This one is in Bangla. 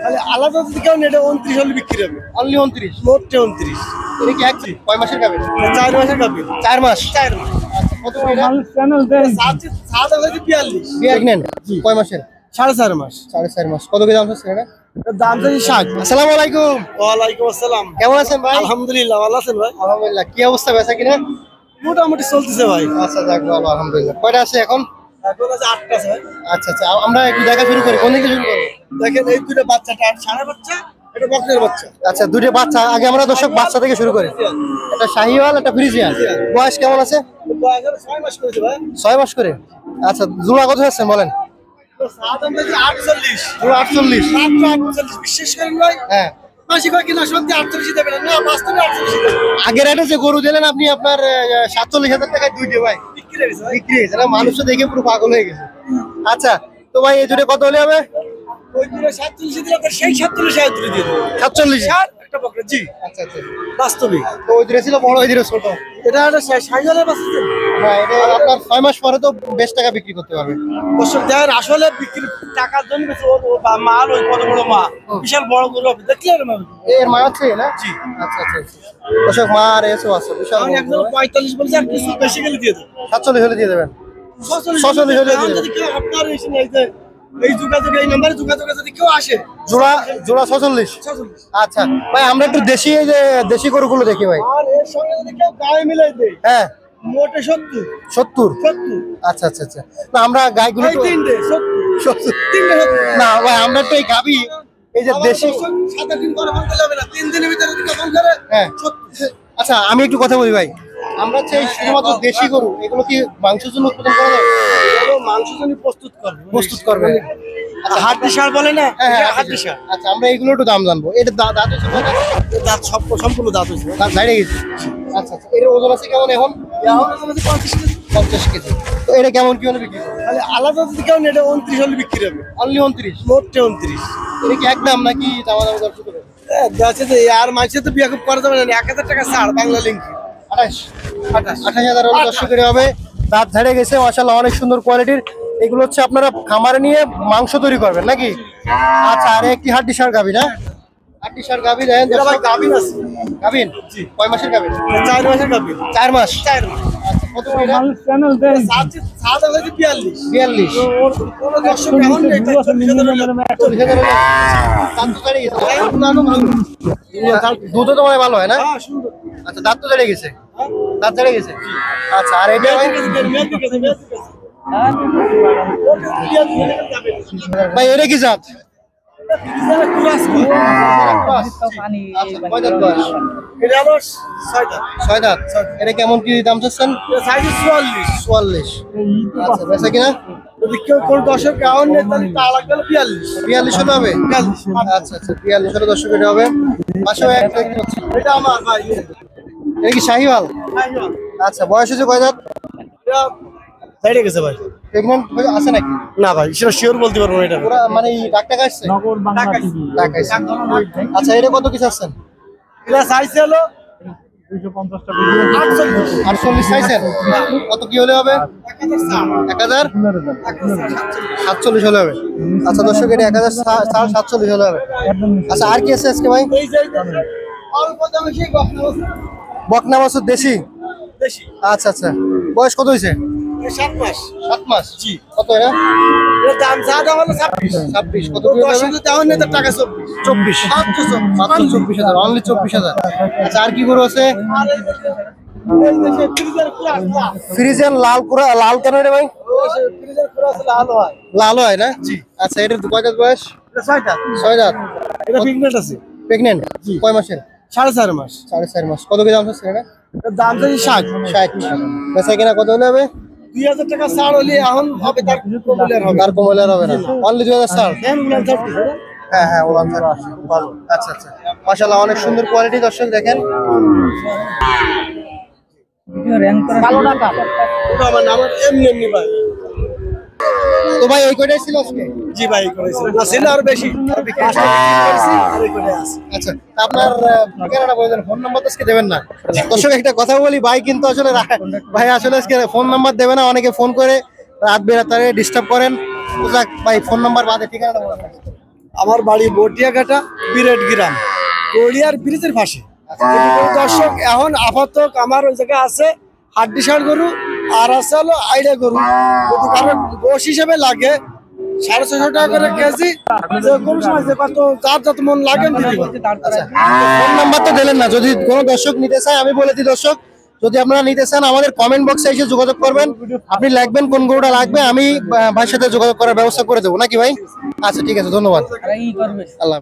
তাহলে আলাদা যদি কেউ নেটে 29 হলে বিক্রি হবে। অনলি 29। মোটে 29। এটা কি একটি কয় মাসের গাবে? 4 মাসের গাভী। 4 মাস। 4 মাস। আচ্ছা, কত করে এটা? সাদা হয়েছে 42। প্রেগন্যান্ট কয় মাসের? 4.5 মাস। 4.5 মাস। কত করে দাম হচ্ছে এটা? এর দাম চাই 60। আসসালামু আলাইকুম। ওয়ালাইকুম আসসালাম। কেমন আছেন ভাই? আলহামদুলিল্লাহ, ভালো আছেন ভাই? আলহামদুলিল্লাহ। কি অবস্থা বেচা কিনা? মোটামুটি চলতেছে ভাই। আচ্ছা, যাক ভালো, আলহামদুলিল্লাহ। কয়টা আছে এখন? এখন আছে 8টা আছে ভাই। আচ্ছা আচ্ছা, আমরা একটু দেখা শুরু করি। কোন থেকে শুরু করি? দেখেন এই দুটো বাচ্চাটা সাড়ে বাচ্চা, এটা বকনের বাচ্চা। আচ্ছা, দুটো বাচ্চা। আগে আমরা দর্শক বাচ্চা থেকে শুরু করি। একটা শাহিওয়াল, একটা ফ্রিজিয়ান। বয়স কেমন আছে? বয়স হলো 6 মাস করেছে ভাই। 6 মাস করে। আচ্ছা, জোড়া কত হচ্ছেন বলেন? তো সাদা মেজি 48। জোড়া 48। মাত্র 48। বিশ্বাস করেন ভাই? হ্যাঁ। মাসি কয় কিনা সত্যি 48 দেবেন না, বাস্তবে 48 দেবেন। আগের রেটে যে গরু দিলেন আপনি, আপনার 47,000 টাকায় দুইটা ভাই বিক্রি হয়ে গেছে ভাই। বিক্রি হয়েছে না? মানুষ তো দেখে পুরো পাগল হয়ে গেছে। আচ্ছা, তো ভাই এই দুটো কত হলে হবে? ওই দিনে 47 দিলে তো সেই 47 আয় তুলে দিয়ে দেবো। 47। আর একটা বকরা জি আচ্ছা আচ্ছা। বাস্তবিক। তো ওই দুটো ছিল বড়, ওই দুটো ছোট। এটা একটা সাইজলের বাচ্চা। হ্যাঁ, এটা আপনার 6 মাস পরে তো বেশ টাকা বিক্রি করতে পারবে। দর্শক দেন আসলে বিক্রি টাকার জন্য বেশি ওর মাল ওই কত বড় মা বিশাল বড় গরু আপনি দেখলেন না? এর মা আছে না? জি। আচ্ছা আচ্ছা। দর্শক মা আর এসো আছে বিশাল। আমি একদম 45 বলছি, আর কিছু বেশি গেলে দিয়ে দেবো। 47 হলে দিয়ে দেবেন। 46 হলে দিয়ে দেবো। যদি কেউ আপনার এই যোগাযোগ, এই নাম্বারে যোগাযোগে যদি কেউ আসে, জোড়া জোড়া 46। 46। আচ্ছা ভাই, আমরা একটু দেশি, এই যে দেশি গরুগুলো দেখি ভাই। আর এর সঙ্গে যদি কেউ গায়ে মিলাই দেয়, হ্যাঁ। মোটে 70। 70। 70। আচ্ছা আচ্ছা আচ্ছা। না, আমরা গাইগুলো এই তিনটে 70। তিনটে 70। না ভাই, আমরা তো এই গাবি, এই যে দেশি। 7 দিন করে ফোন করলে হবে না, 3 দিনের ভিতরে যদি ফোন করে। হ্যাঁ। 70। আচ্ছা, আমি একটু কথা বলি ভাই। আমরা চাই শুধুমাত্র দেশি গরু, এগুলো কি মাংসের জন্য উৎপাদন করা যাবে? এগুলো মাংসের জন্য প্রস্তুত করবে। প্রস্তুত করবে। আচ্ছা, হাড্ডি সার বলে না? হ্যাঁ হ্যাঁ, হাড্ডি সার। আচ্ছা, আমরা এগুলো একটু দাম জানবো। এটা দাঁত হচ্ছে কয়টা? দাঁত সম্পূর্ণ দাঁত হয়েছে। দাঁত ঝাড়ে গেছে। আচ্ছা আচ্ছা, এর ওজন আছে কেমন এখন? এখন আমাদের 35 কেজি। 50 কেজি। তো এটা কেমন কি হলে বিক্রি করবে? তাহলে আলাদা যদি কেউ নেটে 29 হলে বিক্রি হবে। অনলি 29। মোটে 29। এটা কি একদম নাকি দামা দামা দর করবে? আছে যে আর মাঝে তো বিয়ে করা যাবে না, 1000 টাকা ছাড় বাংলা লিঙ্ক। 28,000 হলে 10 করে হবে। দাঁত ঝাড়ে গেছে মাশাআল্লাহ, অনেক সুন্দর কোয়ালিটির। এগুলো হচ্ছে আপনারা খামারে নিয়ে মাংস তৈরি করবেন নাকি? আচ্ছা, আর একটি হাড্ডি সার গাভী না? হাড্ডি সার গাভী দেখেন। এটা ভাই গাবিন আছে। গাভীন? জি। কয় মাসের গাভীন? 4 মাসের গাবিন। 4 মাস। 4 মাস। আচ্ছা, কত করে এটা? সাদা হয়েছে 42। 42। কোন দর্শক এখন নেই, তাই 40,000 হলো। দাঁত তো ঝাড়ে গেছে। দুধও তো মনে হয় ভালো হয় না? হ্যাঁ, সুন্দর। আচ্ছা, দাঁত তো ঝাড়ে গেছে। দাঁত ঝাড়ে গেছে। আচ্ছা, আর এটা ভাই? ভাই এটা কি জাত? আচ্ছা, কয় দাঁত বয়স? এটা হলো 6 দাঁত। 6 দাঁত। এটা কেমন কি দাম চাচ্ছেন? সাইজ 44। 44। আচ্ছা, বেচা কিনা? যদি কেউ কোন দর্শক এখন নেই তাহলে তা লাগবে 42। 42 হলে হবে? আচ্ছা আচ্ছা, 42 হলে 10 কেটে হবে। পাশেও একটা দেখতে পাচ্ছি। এটা আমার ভাই। এটা কি শাহিওয়াল? আচ্ছা, বয়স হচ্ছে কয় দাঁত? এটা বাইরে গেছে ভাই। প্রেগন্যান্ট আছে নাকি? না ভাই, সেটা শিওর বলতে পারবো না। এটা পুরা মানে ডাক টাকা আসছে? টাকা আসছে। আচ্ছা, এটা কত কি চাচ্ছেন? এটা সাইজ হলো 48 চাইছেন? কত কি হলে হবে? 1000? 47 হলে হবে। আচ্ছা দর্শক, এটা 1047 হলে হবে। আচ্ছা, আর কি আছে আজকে ভাই? এই যে অল্প দামে সেই বকনা বাছুর দেশি? বেশি। আচ্ছা আচ্ছা, বয়স কত হয়েছে? 7 মাস। 7 মাস। জি। কত এটা? এর দাম দাম হলো 26। 26। কত তো কি হলে হবে? 10 দেওয়ার নেই, তার টাকা 24। মাত্র 24,000। অনলি 24,000। আচ্ছা, আর কি গরু আছে? আর এই যে ফ্রিজের ক্লাস ফ্রিজিয়ান লাল পুরা লাল কেন রে ভাই? ফ্রিজের ক্লাস ভালো হয়। লাল হয় না? জি। আচ্ছা, এটার কয় দাঁত বয়স? এটা 6 দাঁত। 6 দাঁত। এটা প্রেগন্যান্ট আছে। প্রেগন্যান্ট? কয় মাসের? 4.5 মাস। 4.5 মাস। কত কি দাম হচ্ছে এটা? এর দাম চাই 60। 60। বেচা কিনা কত হলে হবে? 2000 টাকা ছাড় হলে এখন হবে, তার কমলের হবে। আর কমলের হবে না? অনলি 2000। দেন উনার 30। হ্যাঁ হ্যাঁ, ওলান ভালো। আচ্ছা আচ্ছা, মাশাআল্লাহ, অনেক সুন্দর কোয়ালিটি। দর্শক দেখেন। ভালো টাকা। ওটা আমার নাম এমনি এমনি ভাই। তো ভাই এই কয়টাই ছিল আজকে? জি ভাই, করেছে আসলে আর বেশি আর এই করে আছে। আচ্ছা, আপনার ঠিকানাটা বলে দেন। ফোন নাম্বার তো আজকে দেবেন না? দর্শক একটা কথা বলি, ভাই কিন্তু আসলে ভাই আসলে আজকে ফোন নাম্বার দেবে না। অনেকে ফোন করে রাত বেরাতে ডিস্টার্ব করেন। তো যাক ভাই, ফোন নাম্বার বাদে ঠিকানাটা বলে দেন। আমার বাড়ি বটিয়াঘাটা বিরাট গ্রাম গড়িয়ার ব্রিজের পাশে। দর্শক এখন আপাতত আমার ওই জায়গায় আছে হাড্ডিসার গরু আর আছে হলো আইডিয়া গরু। যদি কারো গোশ হিসেবে লাগে 650 টাকা করে কেজি, যে কোনো সময় যে কত যার যত মন লাগে আমি দিয়ে দিব। ফোন নাম্বার তো দিলেন না, যদি কোনো দর্শক নিতে চায় আমি বলে দিই দর্শক, যদি আপনারা নিতে চান আমাদের কমেন্ট বক্সে এসে যোগাযোগ করবেন, আপনি লিখবেন কোন গরুটা লাগবে, আমি ভাইয়ের সাথে যোগাযোগ করার ব্যবস্থা করে দেবো নাকি ভাই? আচ্ছা ঠিক আছে, ধন্যবাদ। আল্লাহ।